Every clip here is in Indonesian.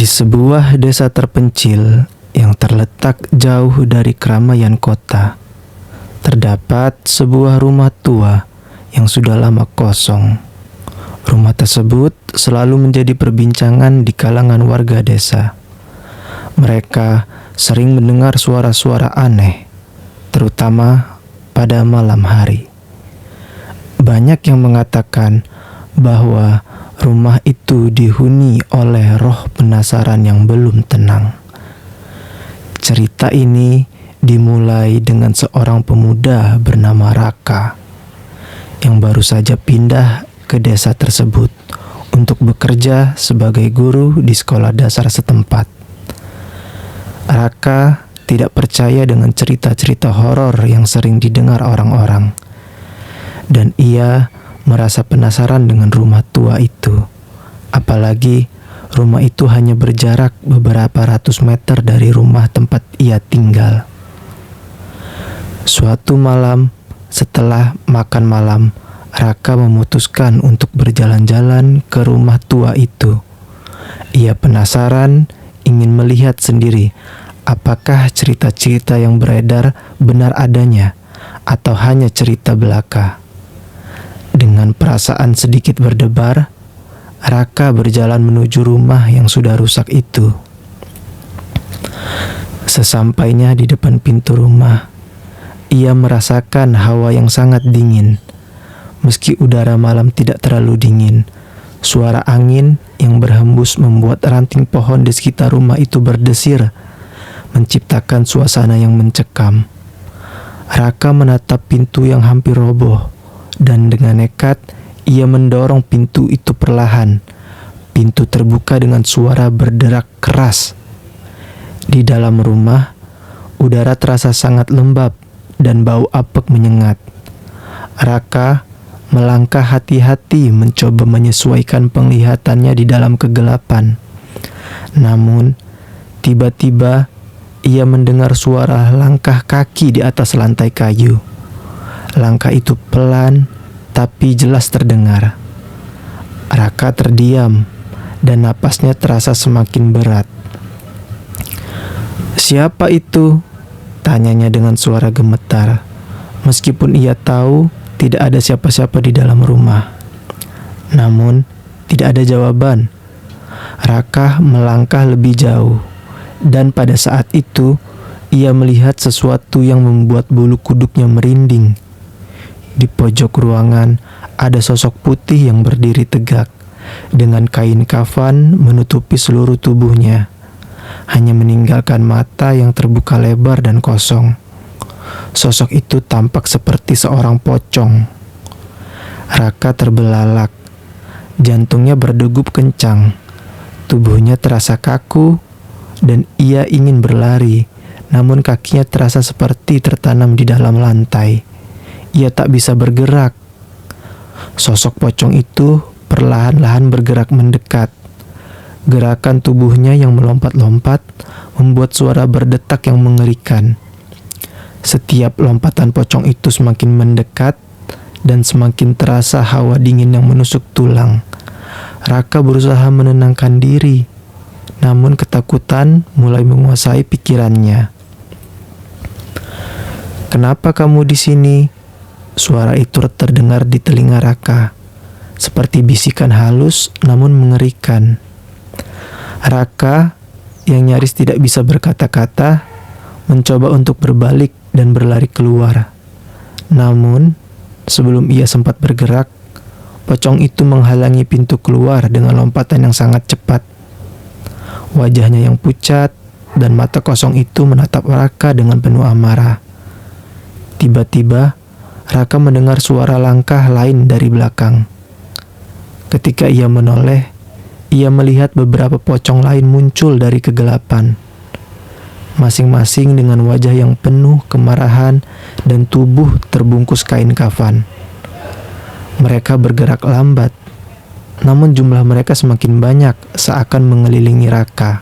Di sebuah desa terpencil yang terletak jauh dari keramaian kota, terdapat sebuah rumah tua yang sudah lama kosong. Rumah tersebut selalu menjadi perbincangan di kalangan warga desa. Mereka sering mendengar suara-suara aneh, terutama pada malam hari. Banyak yang mengatakan bahwa rumah itu dihuni oleh roh penasaran yang belum tenang. Cerita ini dimulai dengan seorang pemuda bernama Raka yang baru saja pindah ke desa tersebut untuk bekerja sebagai guru di sekolah dasar setempat. Raka tidak percaya dengan cerita-cerita horor yang sering didengar orang-orang, dan ia merasa penasaran dengan rumah tua itu. Apalagi rumah itu hanya berjarak beberapa ratus meter dari rumah tempat ia tinggal. Suatu malam, setelah makan malam, Raka memutuskan untuk berjalan-jalan ke rumah tua itu. Ia penasaran, ingin melihat sendiri apakah cerita-cerita yang beredar benar adanya atau hanya cerita belaka. Dengan perasaan sedikit berdebar, Raka berjalan menuju rumah yang sudah rusak itu. Sesampainya di depan pintu rumah, ia merasakan hawa yang sangat dingin. Meski udara malam tidak terlalu dingin, suara angin yang berhembus membuat ranting pohon di sekitar rumah itu berdesir, menciptakan suasana yang mencekam. Raka menatap pintu yang hampir roboh, dan dengan nekat ia mendorong pintu itu perlahan. Pintu terbuka dengan suara berderak keras. Di dalam rumah, udara terasa sangat lembab dan bau apek menyengat. Raka melangkah hati-hati mencoba menyesuaikan penglihatannya di dalam kegelapan. Namun, tiba-tiba ia mendengar suara langkah kaki di atas lantai kayu. Langkah itu pelan tapi jelas terdengar. Raka terdiam dan napasnya terasa semakin berat. "Siapa itu?" tanyanya dengan suara gemetar, meskipun ia tahu tidak ada siapa-siapa di dalam rumah. Namun, tidak ada jawaban. Raka melangkah lebih jauh, dan pada saat itu ia melihat sesuatu yang membuat bulu kuduknya merinding. Di pojok ruangan ada sosok putih yang berdiri tegak dengan kain kafan menutupi seluruh tubuhnya, hanya meninggalkan mata yang terbuka lebar dan kosong. Sosok itu tampak seperti seorang pocong. Raka terbelalak, jantungnya berdegup kencang, tubuhnya terasa kaku, dan ia ingin berlari, namun kakinya terasa seperti tertanam di dalam lantai. Ia tak bisa bergerak. Sosok pocong itu perlahan-lahan bergerak mendekat. Gerakan tubuhnya yang melompat-lompat membuat suara berdetak yang mengerikan. Setiap lompatan pocong itu semakin mendekat dan semakin terasa hawa dingin yang menusuk tulang. Raka berusaha menenangkan diri, namun ketakutan mulai menguasai pikirannya. "Kenapa kamu di sini?" Suara itu terdengar di telinga Raka, seperti bisikan halus namun mengerikan. Raka yang nyaris tidak bisa berkata-kata mencoba untuk berbalik dan berlari keluar. Namun, sebelum ia sempat bergerak, pocong itu menghalangi pintu keluar dengan lompatan yang sangat cepat. Wajahnya yang pucat dan mata kosong itu menatap Raka dengan penuh amarah. Tiba-tiba, Raka mendengar suara langkah lain dari belakang. Ketika ia menoleh, ia melihat beberapa pocong lain muncul dari kegelapan, masing-masing dengan wajah yang penuh kemarahan dan tubuh terbungkus kain kafan. Mereka bergerak lambat, namun jumlah mereka semakin banyak seakan mengelilingi Raka.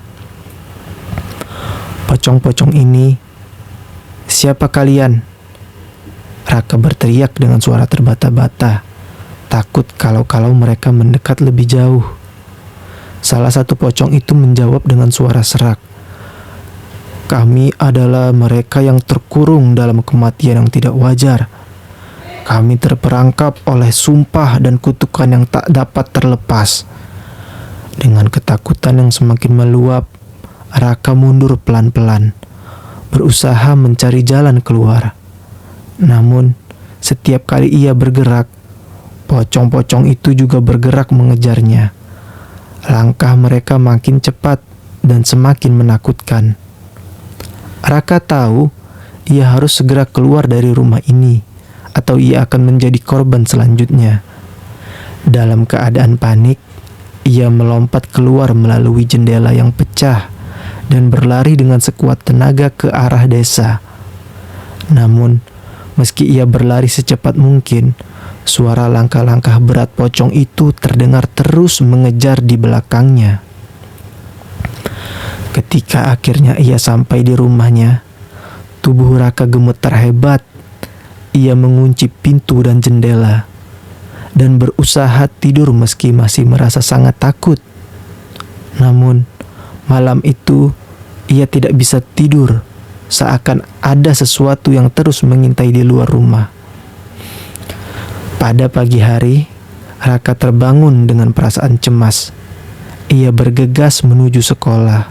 "Pocong-pocong ini, siapa kalian?" Raka berteriak dengan suara terbata-bata, takut kalau mereka mendekat lebih jauh. Salah satu pocong itu menjawab dengan suara serak. "Kami adalah mereka yang terkurung dalam kematian yang tidak wajar. Kami terperangkap oleh sumpah dan kutukan yang tak dapat terlepas." Dengan ketakutan yang semakin meluap, Raka mundur pelan-pelan, berusaha mencari jalan keluar. Namun, setiap kali ia bergerak, pocong-pocong itu juga bergerak mengejarnya. Langkah mereka makin cepat dan semakin menakutkan. Raka tahu ia harus segera keluar dari rumah ini, atau ia akan menjadi korban selanjutnya. Dalam keadaan panik, ia melompat keluar melalui jendela yang pecah dan berlari dengan sekuat tenaga ke arah desa. Namun, meski ia berlari secepat mungkin, suara langkah-langkah berat pocong itu terdengar terus mengejar di belakangnya. Ketika akhirnya ia sampai di rumahnya, tubuh Raka gemetar hebat. Ia mengunci pintu dan jendela dan berusaha tidur meski masih merasa sangat takut. Namun, malam itu ia tidak bisa tidur, seakan ada sesuatu yang terus mengintai di luar rumah. Pada pagi hari, Raka terbangun dengan perasaan cemas. Ia bergegas menuju sekolah.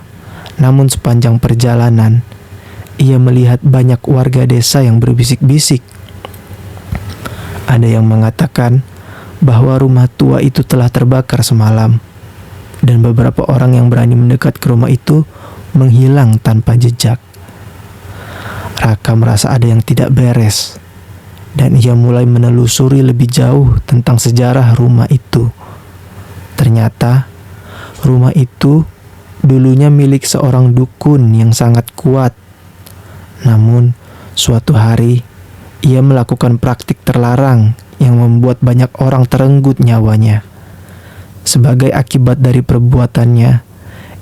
Namun sepanjang perjalanan, ia melihat banyak warga desa yang berbisik-bisik. Ada yang mengatakan bahwa rumah tua itu telah terbakar semalam, dan beberapa orang yang berani mendekat ke rumah itu menghilang tanpa jejak. Raka merasa ada yang tidak beres, dan ia mulai menelusuri lebih jauh tentang sejarah rumah itu. Ternyata, rumah itu dulunya milik seorang dukun yang sangat kuat. Namun, suatu hari, ia melakukan praktik terlarang yang membuat banyak orang terenggut nyawanya. Sebagai akibat dari perbuatannya,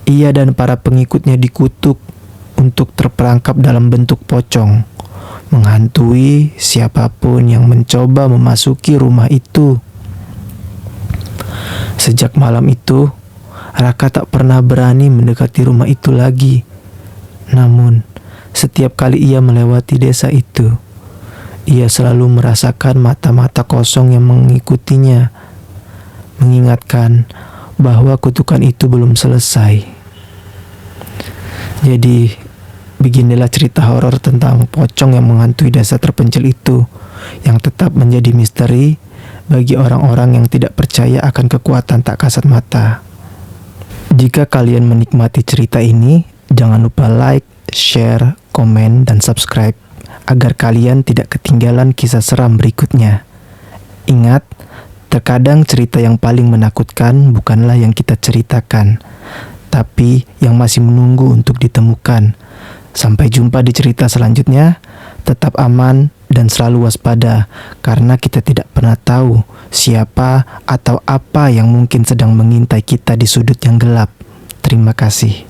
ia dan para pengikutnya dikutuk untuk terperangkap dalam bentuk pocong, menghantui siapapun yang mencoba memasuki rumah itu. Sejak malam itu, Raka tak pernah berani mendekati rumah itu lagi. Namun, setiap kali ia melewati desa itu, ia selalu merasakan mata-mata kosong yang mengikutinya, mengingatkan bahwa kutukan itu belum selesai. Jadi, beginilah cerita horor tentang pocong yang menghantui desa terpencil itu, yang tetap menjadi misteri bagi orang-orang yang tidak percaya akan kekuatan tak kasat mata. Jika kalian menikmati cerita ini, jangan lupa like, share, komen, dan subscribe agar kalian tidak ketinggalan kisah seram berikutnya. Ingat, terkadang cerita yang paling menakutkan bukanlah yang kita ceritakan, tapi yang masih menunggu untuk ditemukan. Sampai jumpa di cerita selanjutnya. Tetap aman dan selalu waspada, karena kita tidak pernah tahu siapa atau apa yang mungkin sedang mengintai kita di sudut yang gelap. Terima kasih.